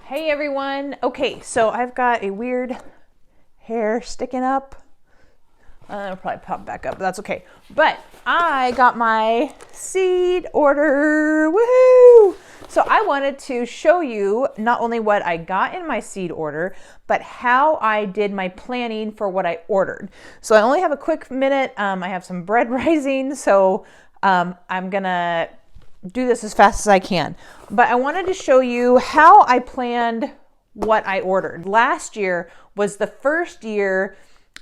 Hey everyone. Okay, so I've got a weird hair sticking up. It'll probably pop back up, but that's okay. But I got my seed order. Woohoo! So I wanted to show you not only what I got in my seed order, but how I did my planning for what I ordered. So I only have a quick minute. I have some bread rising, so I'm gonna do this as fast as I can. But I wanted to show you how I planned what I ordered. Last year was the first year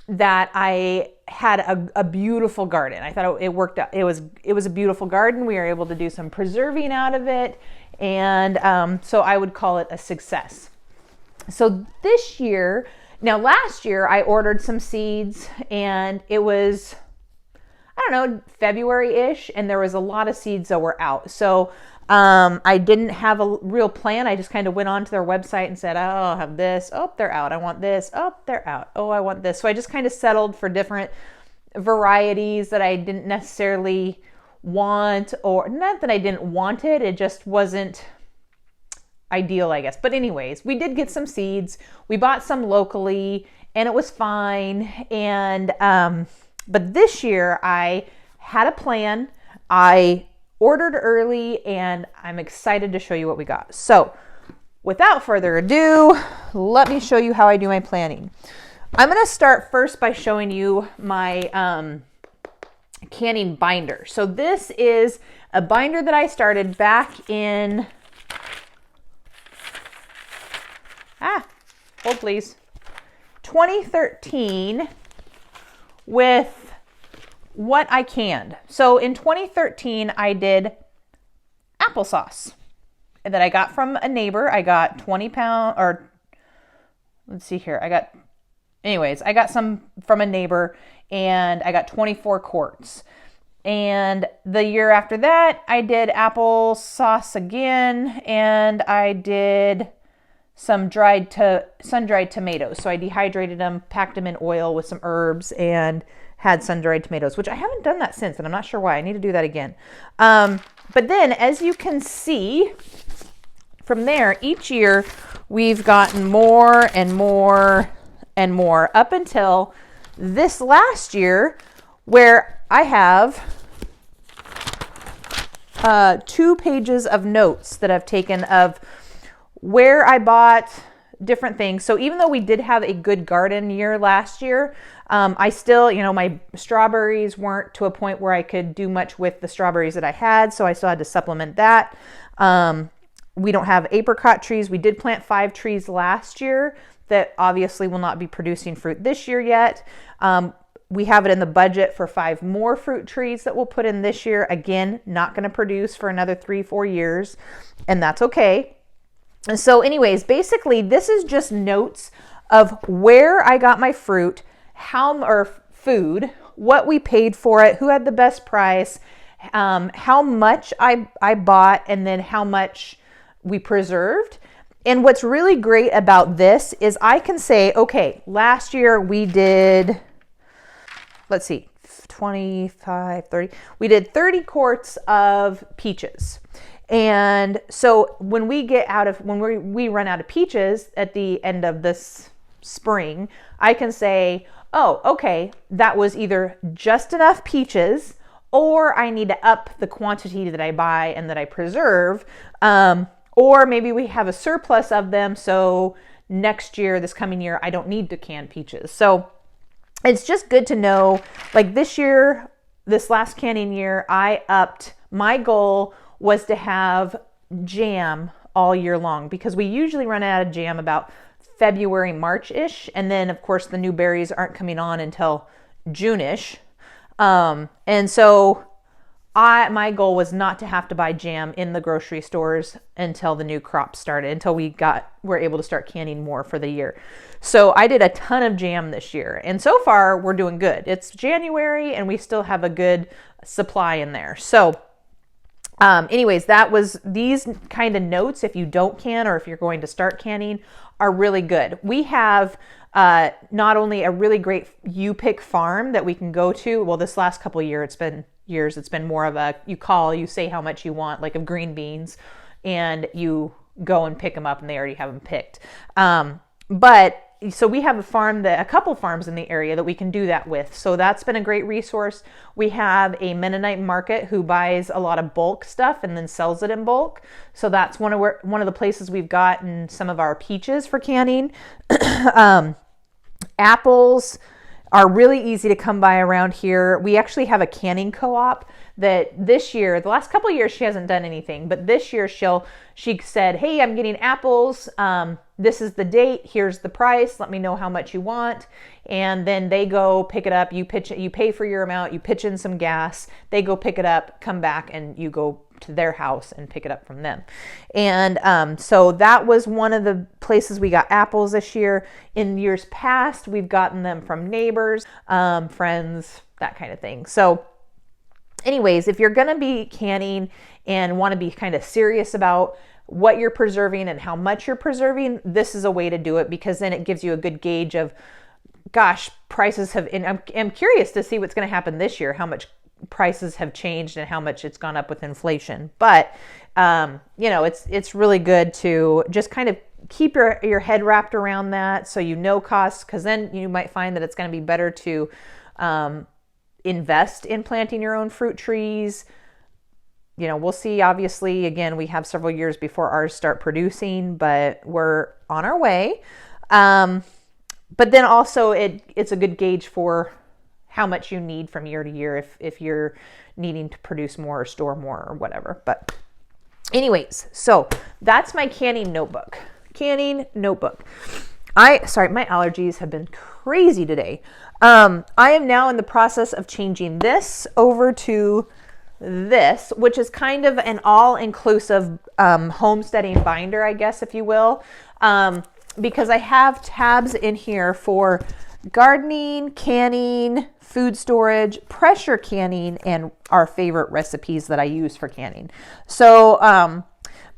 that I had a beautiful garden. I thought it worked out. It was a beautiful garden. We were able to do some preserving out of it. And so I would call it a success. So this year, now last year I ordered some seeds and it was, I don't know, February-ish, and there was a lot of seeds that were out. So I didn't have a real plan. I just kind of went onto their website and said, oh, I'll have this. Oh, they're out. I want this. Oh, they're out. Oh, I want this. So I just kind of settled for different varieties that I didn't necessarily want, or not that I didn't want it. It just wasn't ideal, I guess. But anyways, we did get some seeds. We bought some locally and it was fine. And, but this year I had a plan. I ordered early and I'm excited to show you what we got. So without further ado, let me show you how I do my planning. I'm going to start first by showing you my canning binder. So this is a binder that I started back in, hold please, 2013 with what I canned. So in 2013, I did applesauce that I got from a neighbor. I got 20 pounds, or let's see here. I got some from a neighbor and I got 24 quarts. And the year after that, I did applesauce again and I did some sun-dried tomatoes. So I dehydrated them, packed them in oil with some herbs, and had sun-dried tomatoes, which I haven't done that since, and I'm not sure why. I need to do that again. But then, as you can see, from there, each year, we've gotten more and more and more up until this last year, where I have 2 pages of notes that I've taken of where I bought different things. So even though we did have a good garden year last year, I still, my strawberries weren't to a point where I could do much with the strawberries that I had. So I still had to supplement that. We don't have apricot trees. We did plant 5 trees last year that obviously will not be producing fruit this year yet. We have it in the budget for 5 more fruit trees that we'll put in this year. Again, not going to produce for another 3-4 years, and that's okay. And so anyways, basically this is just notes of where I got my fruit, or food, what we paid for it, who had the best price, how much I bought, and then how much we preserved. And what's really great about this is I can say, okay, last year we did, let's see, 25, 30, we did 30 quarts of peaches. And so when we run out of peaches at the end of this spring, I can say, oh, okay, that was either just enough peaches, or I need to up the quantity that I buy and that I preserve, or maybe we have a surplus of them, so next year, this coming year, I don't need to can peaches. So it's just good to know, like this year, this last canning year, I upped my goal was to have jam all year long, because we usually run out of jam about February, March-ish. And then of course the new berries aren't coming on until June-ish. And so my goal was not to have to buy jam in the grocery stores until the new crop started, until we're able to start canning more for the year. So I did a ton of jam this year, and so far we're doing good. It's January and we still have a good supply in there. So anyways, that was these kind of notes. If you don't can, or if you're going to start canning, are really good. We have not only a really great you-pick farm that we can go to. Well, this last couple of years, it's been more of a, you say how much you want, like of green beans, and you go and pick them up and they already have them picked. But so we have a couple farms in the area that we can do that with. So that's been a great resource. We have a Mennonite market who buys a lot of bulk stuff and then sells it in bulk. So that's one of the places we've gotten some of our peaches for canning. Apples are really easy to come by around here. We actually have a canning co-op that this year, the last couple of years, she hasn't done anything, but this year she said, hey, I'm getting apples. This is the date. Here's the price. Let me know how much you want. And then they go pick it up. You pay for your amount. You pitch in some gas. They go pick it up, come back, and you go to their house and pick it up from them. And so that was one of the places we got apples this year. In years past, we've gotten them from neighbors, friends, that kind of thing. So anyways, if you're going to be canning and want to be kind of serious about what you're preserving and how much you're preserving, this is a way to do it, because then it gives you a good gauge of, gosh, prices have, and I'm curious to see what's going to happen this year, how much prices have changed and how much it's gone up with inflation. But, it's really good to just kind of keep your head wrapped around that, so you know costs, because then you might find that it's going to be better to invest in planting your own fruit trees. We'll see. Obviously, again, we have several years before ours start producing, but we're on our way. But then also it's a good gauge for how much you need from year to year if you're needing to produce more or store more or whatever. But anyways, so that's my canning notebook. My allergies have been crazy today. I am now in the process of changing this over to this, which is kind of an all-inclusive homesteading binder, I guess, if you will, because I have tabs in here for gardening, canning, food storage, pressure canning, and our favorite recipes that I use for canning. So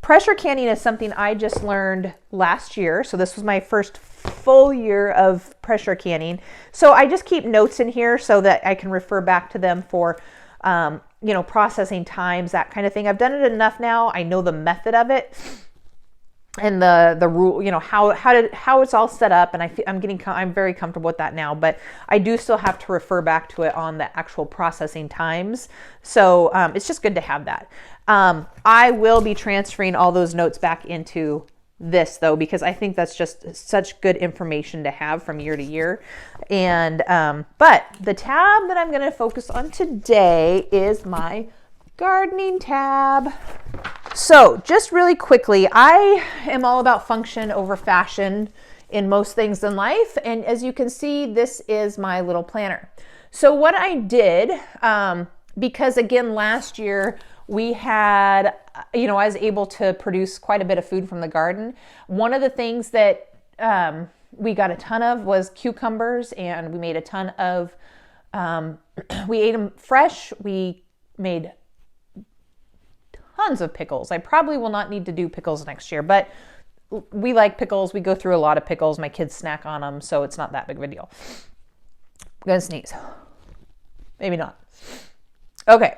pressure canning is something I just learned last year. So this was my first full year of pressure canning. So I just keep notes in here so that I can refer back to them for processing times, that kind of thing. I've done it enough now. I know the method of it and the rule, how it's all set up, and I'm very comfortable with that now. But I do still have to refer back to it on the actual processing times. So it's just good to have that. I will be transferring all those notes back into this though, because I think that's just such good information to have from year to year. And but the tab that I'm going to focus on today is my gardening tab. So just really quickly, I am all about function over fashion in most things in life. And as you can see, this is my little planner. So what I did, because again, last year we had, I was able to produce quite a bit of food from the garden. One of the things that we got a ton of was cucumbers, and we made a ton of, we ate them fresh. We made tons of pickles. I probably will not need to do pickles next year, but we like pickles. We go through a lot of pickles. My kids snack on them, so it's not that big of a deal. I'm gonna sneeze. Maybe not. Okay.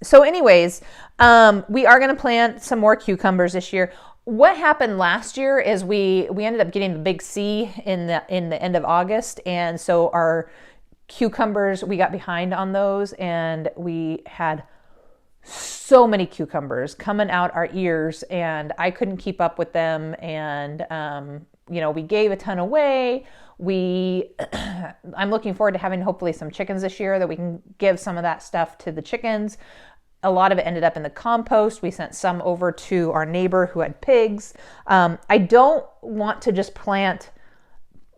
So anyways, we are going to plant some more cucumbers this year. What happened last year is we ended up getting the big C in the end of August. And so our cucumbers, we got behind on those, and we had so many cucumbers coming out our ears, and I couldn't keep up with them. And, we gave a ton away. I'm looking forward to having hopefully some chickens this year that we can give some of that stuff to the chickens. A lot of it ended up in the compost. We sent some over to our neighbor who had pigs. I don't want to just plant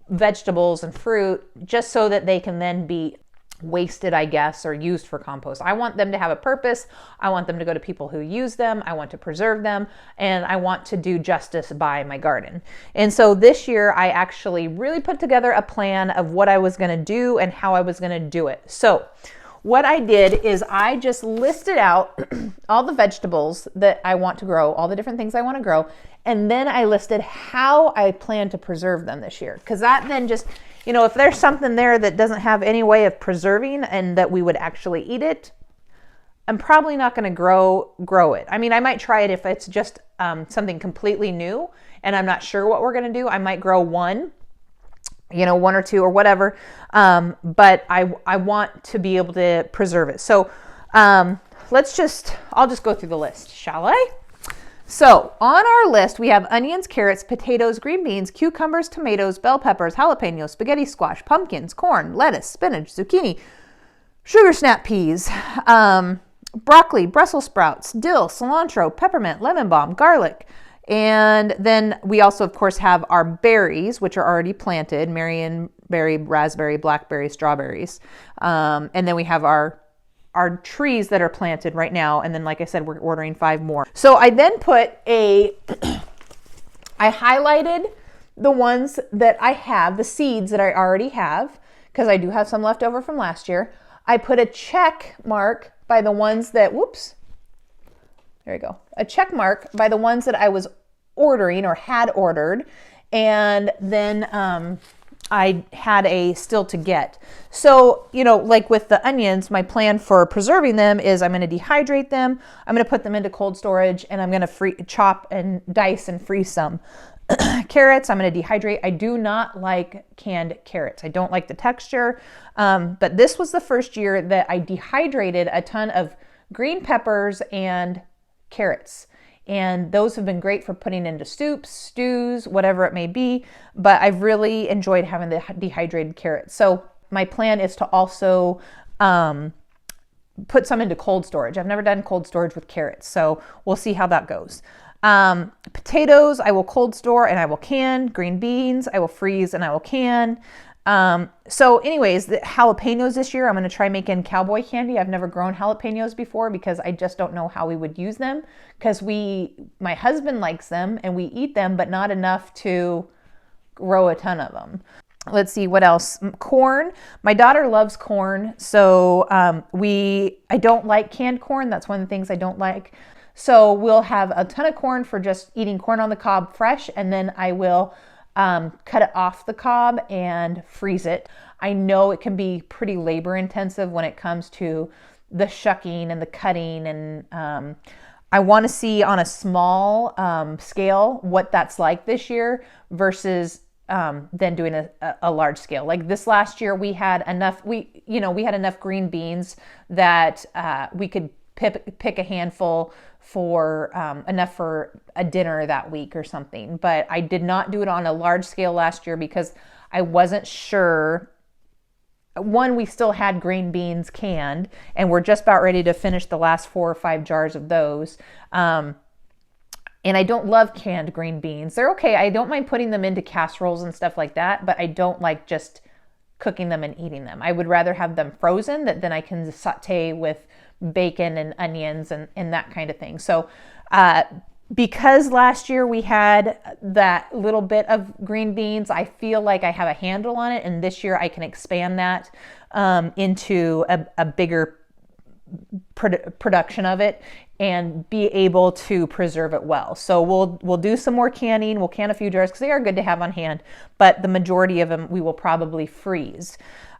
vegetables and fruit just so that they can then be wasted, I guess, or used for compost. I want them to have a purpose. I want them to go to people who use them. I want to preserve them, and I want to do justice by my garden. And so this year I actually really put together a plan of what I was going to do and how I was going to do it. So what I did is I just listed out all the vegetables that I want to grow, all the different things I want to grow, and then I listed how I plan to preserve them this year. Because that then just, if there's something there that doesn't have any way of preserving and that we would actually eat it, I'm probably not going to grow it. I mean, I might try it if it's just something completely new and I'm not sure what we're going to do. I might grow one, one or two or whatever. But I want to be able to preserve it. So I'll just go through the list, shall I? So on our list, we have onions, carrots, potatoes, green beans, cucumbers, tomatoes, bell peppers, jalapenos, spaghetti squash, pumpkins, corn, lettuce, spinach, zucchini, sugar snap peas, broccoli, Brussels sprouts, dill, cilantro, peppermint, lemon balm, garlic. And then we also, of course, have our berries, which are already planted, marionberry, raspberry, blackberry, strawberries. And then we have our trees that are planted right now. And then, like I said, we're ordering 5 more. So I then I highlighted the ones that I have, the seeds that I already have, because I do have some left over from last year. I put a check mark by the ones that, there you go. A check mark by the ones that I was ordering or had ordered. And then I had a still to get. So, like with the onions, my plan for preserving them is I'm going to dehydrate them. I'm going to put them into cold storage and I'm going to chop and dice and freeze some. Carrots, I'm going to dehydrate. I do not like canned carrots. I don't like the texture. But this was the first year that I dehydrated a ton of green peppers and carrots. And those have been great for putting into soups, stews, whatever it may be. But I've really enjoyed having the dehydrated carrots. So my plan is to also put some into cold storage. I've never done cold storage with carrots, so we'll see how that goes. Potatoes, I will cold store and I will can. Green beans, I will freeze and I will can. So anyways, the jalapenos this year, I'm going to try making cowboy candy. I've never grown jalapenos before because I just don't know how we would use them, because my husband likes them and we eat them, but not enough to grow a ton of them. Let's see what else. Corn. My daughter loves corn. So, I don't like canned corn. That's one of the things I don't like. So we'll have a ton of corn for just eating corn on the cob fresh. And then I will cut it off the cob and freeze it. I know it can be pretty labor intensive when it comes to the shucking and the cutting. And I want to see on a small scale what that's like this year versus than doing a large scale. Like this last year, we had enough green beans that we could pick a handful for enough for a dinner that week or something. But I did not do it on a large scale last year because I wasn't sure. One, we still had green beans canned, and we're just about ready to finish the last 4 or 5 jars of those. And I don't love canned green beans. They're okay. I don't mind putting them into casseroles and stuff like that, but I don't like just cooking them and eating them. I would rather have them frozen that then I can saute with bacon and onions and that kind of thing. So because last year we had that little bit of green beans, I feel like I have a handle on it. And this year I can expand that into a bigger production of it and be able to preserve it well. So we'll do some more canning. We'll can a few jars because they are good to have on hand, but the majority of them we will probably freeze.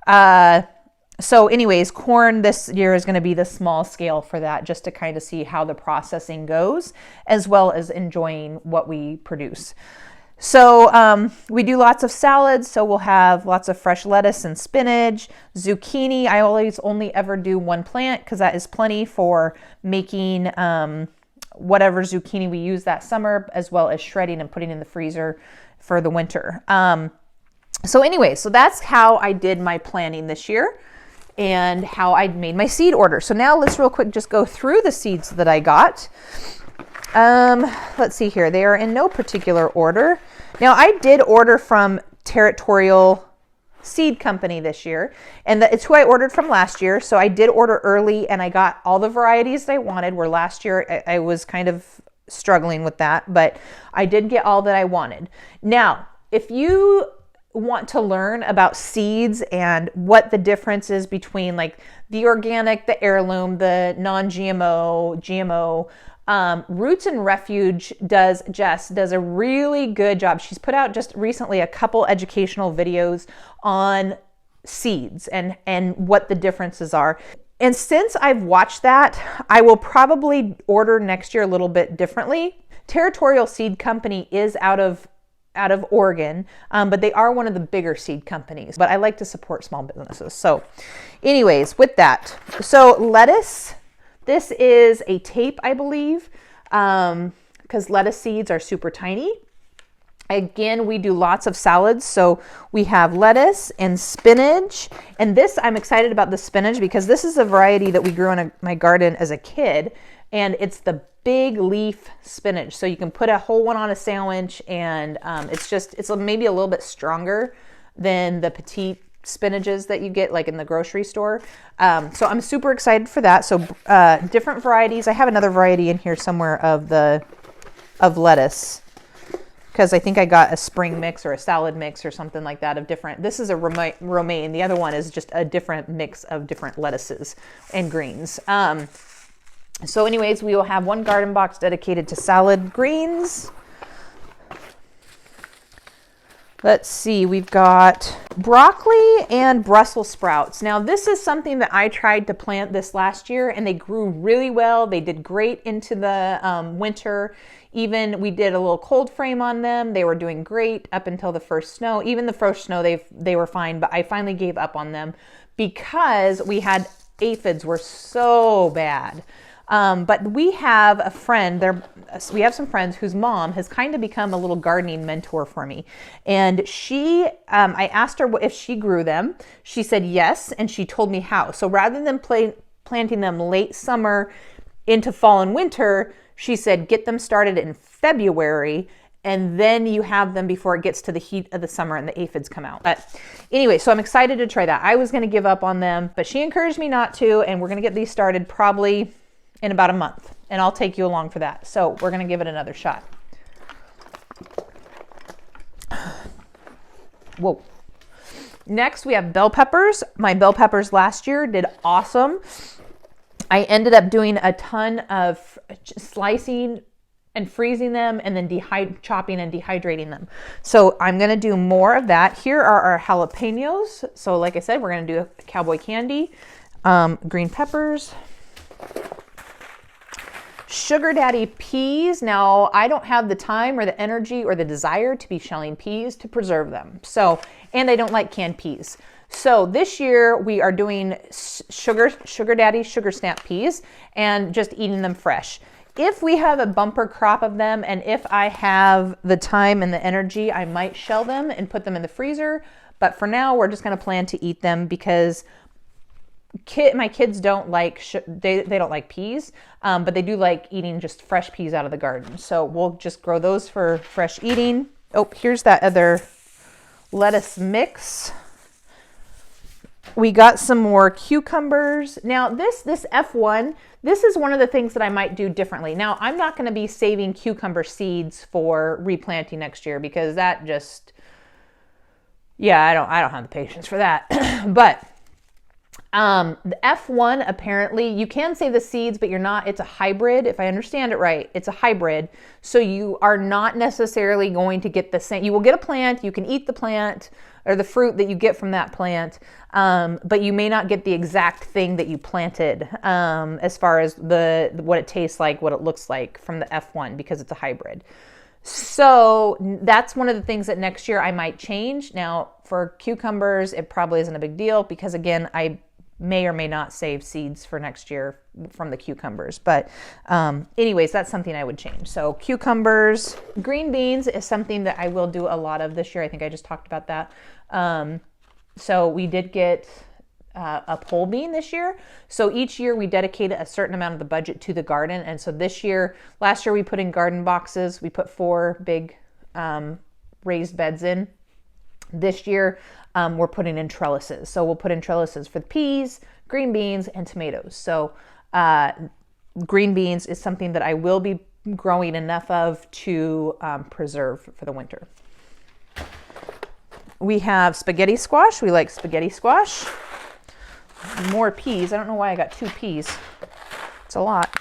So anyways, corn this year is going to be the small scale for that, just to kind of see how the processing goes, as well as enjoying what we produce. So we do lots of salads. So we'll have lots of fresh lettuce and spinach, zucchini. I always only ever do 1 plant because that is plenty for making whatever zucchini we use that summer, as well as shredding and putting in the freezer for the winter. So anyway, so that's how I did my planning this year and how I made my seed order. So now let's real quick just go through the seeds that I got. Let's see here. They are in no particular order. Now I did order from Territorial Seed Company this year, and it's who I ordered from last year. So I did order early and I got all the varieties that I wanted, where last year I was kind of struggling with that, but I did get all that I wanted. Now, if you want to learn about seeds and what the difference is between like the organic, the heirloom, the non-GMO, GMO, Roots and Refuge does a really good job. She's put out just recently a couple educational videos on seeds and what the differences are. And since I've watched that, I will probably order next year a little bit differently. Territorial Seed Company is out of Oregon, but they are one of the bigger seed companies. But I like to support small businesses. So anyways, with that, so lettuce, this is a tape, I believe, because lettuce seeds are super tiny. Again, we do lots of salads. So we have lettuce and spinach. And this, I'm excited about the spinach because this is a variety that we grew in my garden as a kid. And it's the big leaf spinach. So you can put a whole one on a sandwich, and it's maybe a little bit stronger than the petite spinaches that you get like in the grocery store. So I'm super excited for that. So different varieties. I have another variety in here somewhere of lettuce, because I think I got a spring mix or a salad mix or something like that of different. This is a romaine. The other one is just a different mix of different lettuces and greens. So anyways, we will have one garden box dedicated to salad greens. Let's see, we've got broccoli and Brussels sprouts. Now this is something that I tried to plant this last year, and they grew really well. They did great into the winter. Even we did a little cold frame on them. They were doing great up until the first snow. Even the first snow, they were fine, but I finally gave up on them because we had aphids were so bad. But we have a friend there. We have some friends whose mom has kind of become a little gardening mentor for me. And I asked her if she grew them. She said yes. And she told me how. So rather than planting them late summer into fall and winter, she said, get them started in February, and then you have them before it gets to the heat of the summer and the aphids come out. But anyway, so I'm excited to try that. I was going to give up on them, but she encouraged me not to. And we're going to get these started probably in about a month, and I'll take you along for that. So we're going to give it another shot. Whoa. Next, we have bell peppers. My bell peppers last year did awesome. I ended up doing a ton of slicing and freezing them, and then chopping and dehydrating them. So I'm going to do more of that. Here are our jalapenos. So like I said, we're going to do a cowboy candy, green peppers, sugar daddy peas. Now, I don't have the time or the energy or the desire to be shelling peas to preserve them. So, and I don't like canned peas. So this year we are doing sugar daddy, sugar snap peas, and just eating them fresh. If we have a bumper crop of them, and if I have the time and the energy, I might shell them and put them in the freezer. But for now, we're just going to plan to eat them because my kids don't like they don't like peas, but they do like eating just fresh peas out of the garden. So we'll just grow those for fresh eating. Oh, here's that other lettuce mix. We got some more cucumbers. Now this F1, this is one of the things that I might do differently. Now I'm not going to be saving cucumber seeds for replanting next year because that just, yeah, I don't have the patience for that. But the F1, apparently you can save the seeds, but it's a hybrid. If I understand it right, it's a hybrid. So you are not necessarily going to get the same. You will get a plant, you can eat the plant or the fruit that you get from that plant. But you may not get the exact thing that you planted, as far as what it tastes like, what it looks like from the F1, because it's a hybrid. So that's one of the things that next year I might change. Now for cucumbers, it probably isn't a big deal because again, I may or may not save seeds for next year from the cucumbers. But anyways, that's something I would change. So cucumbers, green beans is something that I will do a lot of this year. I think I just talked about that. So we did get a pole bean this year. So each year we dedicate a certain amount of the budget to the garden. And so last year we put in garden boxes. We put 4 big raised beds in. This year, we're putting in trellises. So we'll put in trellises for the peas, green beans, and tomatoes. So green beans is something that I will be growing enough of to preserve for the winter. We have spaghetti squash. We like spaghetti squash. More peas. I don't know why I got 2 peas. It's a lot.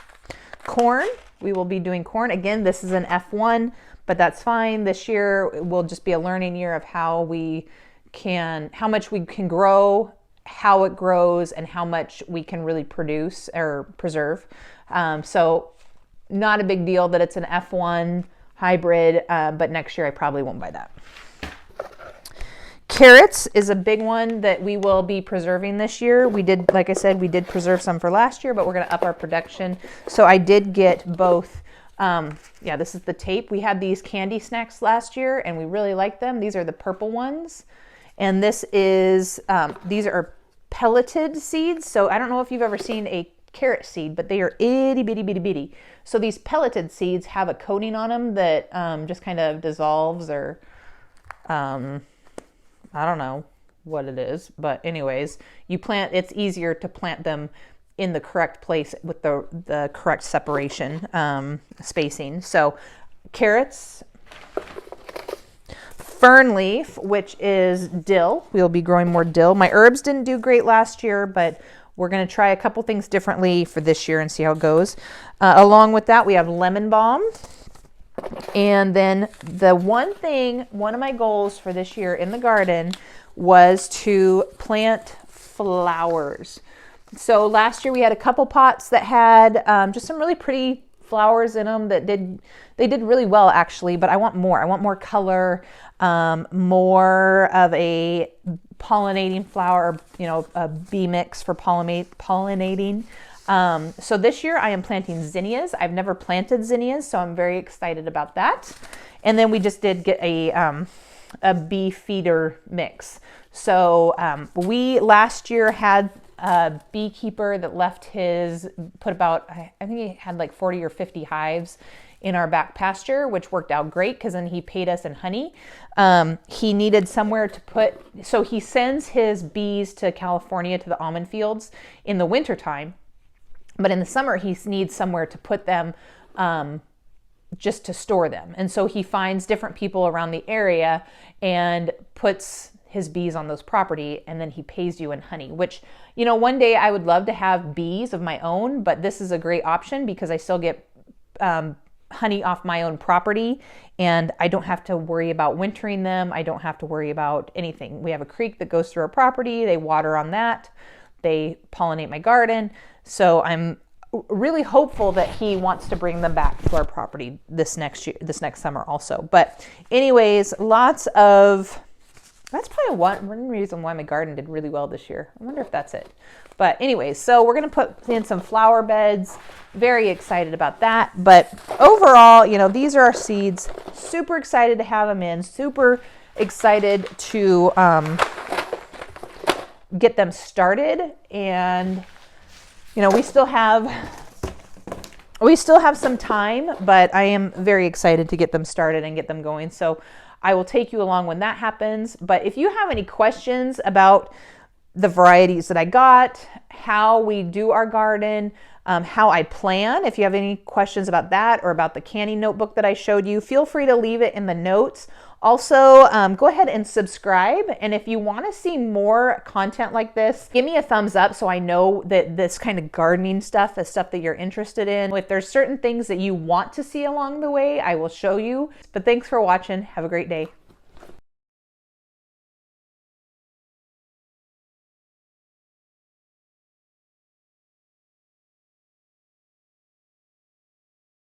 Corn. We will be doing corn. Again, this is an F1, but that's fine. This year will just be a learning year of how much we can grow, how it grows and how much we can really produce or preserve. So not a big deal that it's an F1 hybrid, but next year I probably won't buy that. Carrots is a big one that we will be preserving this year. We did, like I said, we did preserve some for last year, but we're going to up our production. So I did get both. Yeah, this is the tape. We had these candy snacks last year and we really liked them. These are the purple ones. And this is, these are pelleted seeds. So I don't know if you've ever seen a carrot seed, but they are itty bitty bitty bitty. So these pelleted seeds have a coating on them that just kind of dissolves, or I don't know what it is, but anyways, it's easier to plant them in the correct place with the correct separation, spacing. So carrots, fern leaf, which is dill. We'll be growing more dill. My herbs didn't do great last year, but we're going to try a couple things differently for this year and see how it goes. Along with that, we have lemon balm. And then the one of my goals for this year in the garden was to plant flowers. So last year we had a couple pots that had just some really pretty flowers in them that they did really well actually, but I want more. I want more color, more of a pollinating flower, a bee mix for pollinating. So this year I am planting zinnias. I've never planted zinnias, so I'm very excited about that. And then we just did get a bee feeder mix. So we last year had a beekeeper that put about, I think he had like 40 or 50 hives in our back pasture, which worked out great because then he paid us in honey. He needed somewhere to put, so he sends his bees to California to the almond fields in the wintertime. But in the summer, he needs somewhere to put them, just to store them. And so he finds different people around the area and puts his bees on those property, and then he pays you in honey, which, one day I would love to have bees of my own, but this is a great option because I still get honey off my own property and I don't have to worry about wintering them. I don't have to worry about anything. We have a creek that goes through our property. They water on that. They pollinate my garden. So I'm really hopeful that he wants to bring them back to our property this next summer also. But anyways, that's probably one reason why my garden did really well this year. I wonder if that's it. But anyways, so we're going to put in some flower beds. Very excited about that. But overall, these are our seeds. Super excited to have them in. Super excited to get them started. And we still have some time, but I am very excited to get them started and get them going. So I will take you along when that happens. But if you have any questions about the varieties that I got, how we do our garden, how I plan, if you have any questions about that or about the canning notebook that I showed you, feel free to leave it in the notes. Also, go ahead and subscribe. And if you want to see more content like this, give me a thumbs up so I know that this kind of gardening stuff is stuff that you're interested in. If there's certain things that you want to see along the way, I will show you. But thanks for watching. Have a great day.